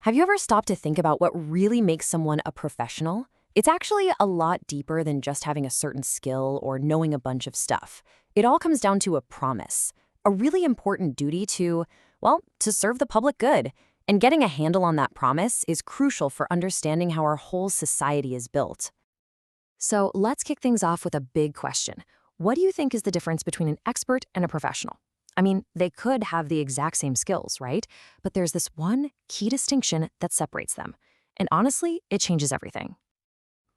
Have you ever stopped to think about what really makes someone a professional? It's actually a lot deeper than just having a certain skill or knowing a bunch of stuff. It all comes down to a promise, a really important duty to, well, to serve the public good. And getting a handle on that promise is crucial for understanding how our whole society is built. So let's kick things off with a big question. What do you think is the difference between an expert and a professional? I mean, they could have the exact same skills, right? But there's this one key distinction that separates them. And honestly, it changes everything.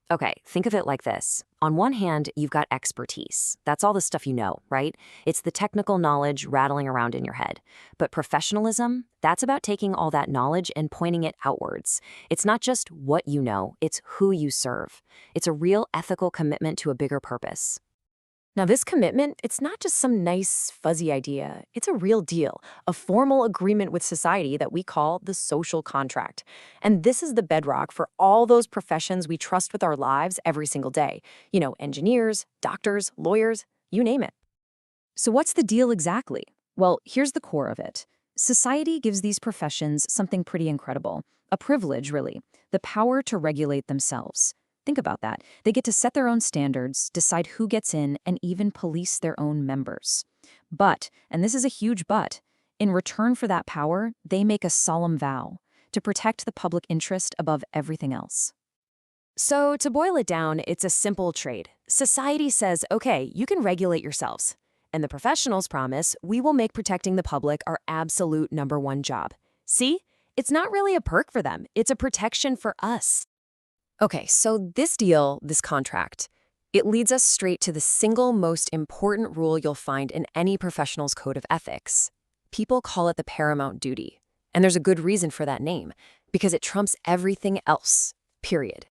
Okay, think of it like this. On one hand, you've got expertise. That's all the stuff you know, right? It's the technical knowledge rattling around in your head. But professionalism, that's about taking all that knowledge and pointing it outwards. It's not just what you know, it's who you serve. It's a real ethical commitment to a bigger purpose. Now, this commitment, it's not just some nice, fuzzy idea. It's a real deal, a formal agreement with society that we call the social contract. And this is the bedrock for all those professions we trust with our lives every single day. You know, engineers, doctors, lawyers, you name it. So what's the deal exactly? Well, here's the core of it. Society gives these professions something pretty incredible, a privilege, really, the power to regulate themselves. Think about that. They get to set their own standards, decide who gets in, and even police their own members. But, and this is a huge but, in return for that power, they make a solemn vow to protect the public interest above everything else. So, to boil it down, it's a simple trade. Society says, okay, you can regulate yourselves. And the professionals promise, we will make protecting the public our absolute #1 job. See? It's not really a perk for them. It's a protection for us. Okay, so this deal, this contract, it leads us straight to the single most important rule you'll find in any professional's code of ethics. People call it the paramount duty. And there's a good reason for that name, because it trumps everything else, period.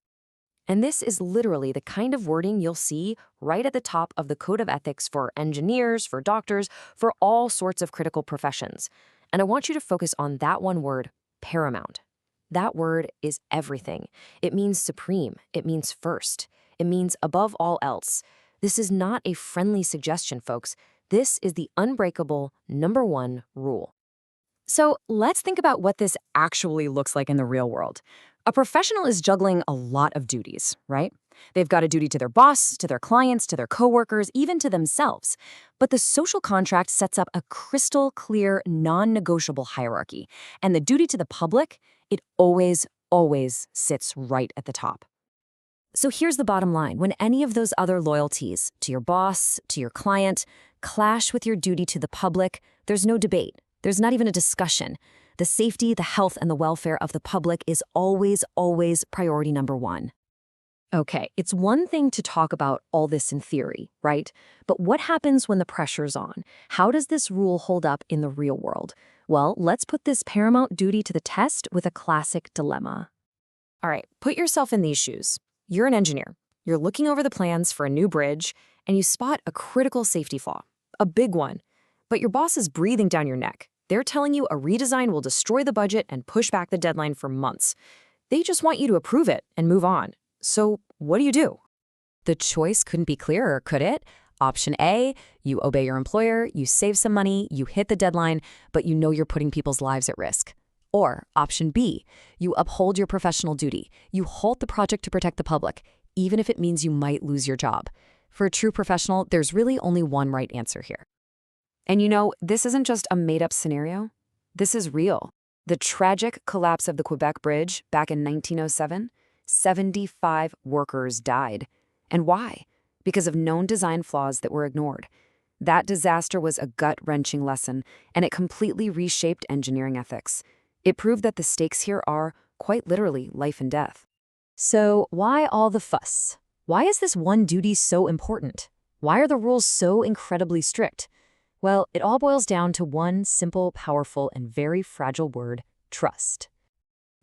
And this is literally the kind of wording you'll see right at the top of the code of ethics for engineers, for doctors, for all sorts of critical professions. And I want you to focus on that one word, paramount. That word is everything. It means supreme. It means first. It means above all else. This is not a friendly suggestion, folks. This is the unbreakable #1 rule. So let's think about what this actually looks like in the real world. A professional is juggling a lot of duties, right? They've got a duty to their boss, to their clients, to their coworkers, even to themselves. But the social contract sets up a crystal clear, non-negotiable hierarchy. And the duty to the public, it always, always sits right at the top. So here's the bottom line. When any of those other loyalties, to your boss, to your client, clash with your duty to the public, there's no debate. There's not even a discussion. The safety, the health, and the welfare of the public is always, always priority #1. Okay, it's one thing to talk about all this in theory, right? But what happens when the pressure's on? How does this rule hold up in the real world? Well, let's put this paramount duty to the test with a classic dilemma. All right, put yourself in these shoes. You're an engineer. You're looking over the plans for a new bridge, and you spot a critical safety flaw, a big one. But your boss is breathing down your neck. They're telling you a redesign will destroy the budget and push back the deadline for months. They just want you to approve it and move on. So what do? The choice couldn't be clearer, could it? Option A, you obey your employer, you save some money, you hit the deadline, but you know you're putting people's lives at risk. Or option B, you uphold your professional duty. You halt the project to protect the public, even if it means you might lose your job. For a true professional, there's really only one right answer here. And you know, this isn't just a made-up scenario. This is real. The tragic collapse of the Quebec Bridge back in 1907, 75 workers died. And why? Because of known design flaws that were ignored. That disaster was a gut-wrenching lesson, and it completely reshaped engineering ethics. It proved that the stakes here are, quite literally, life and death. So why all the fuss? Why is this one duty so important? Why are the rules so incredibly strict? Well, it all boils down to one simple, powerful, and very fragile word, trust.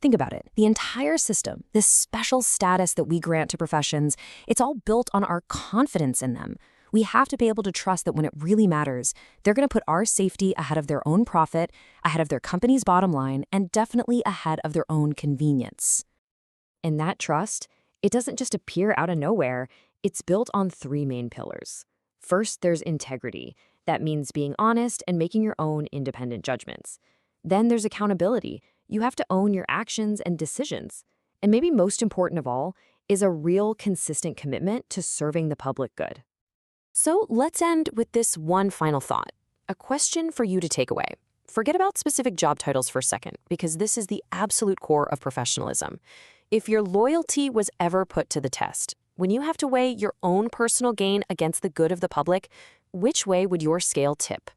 Think about it. The entire system, this special status that we grant to professions, it's all built on our confidence in them. We have to be able to trust that when it really matters, they're going to put our safety ahead of their own profit, ahead of their company's bottom line, and definitely ahead of their own convenience. And that trust, it doesn't just appear out of nowhere. It's built on 3 main pillars. First, there's integrity. That means being honest and making your own independent judgments. Then there's accountability. You have to own your actions and decisions. And maybe most important of all is a real consistent commitment to serving the public good. So let's end with this one final thought, a question for you to take away. Forget about specific job titles for a second, because this is the absolute core of professionalism. If your loyalty was ever put to the test, when you have to weigh your own personal gain against the good of the public, which way would your scale tip?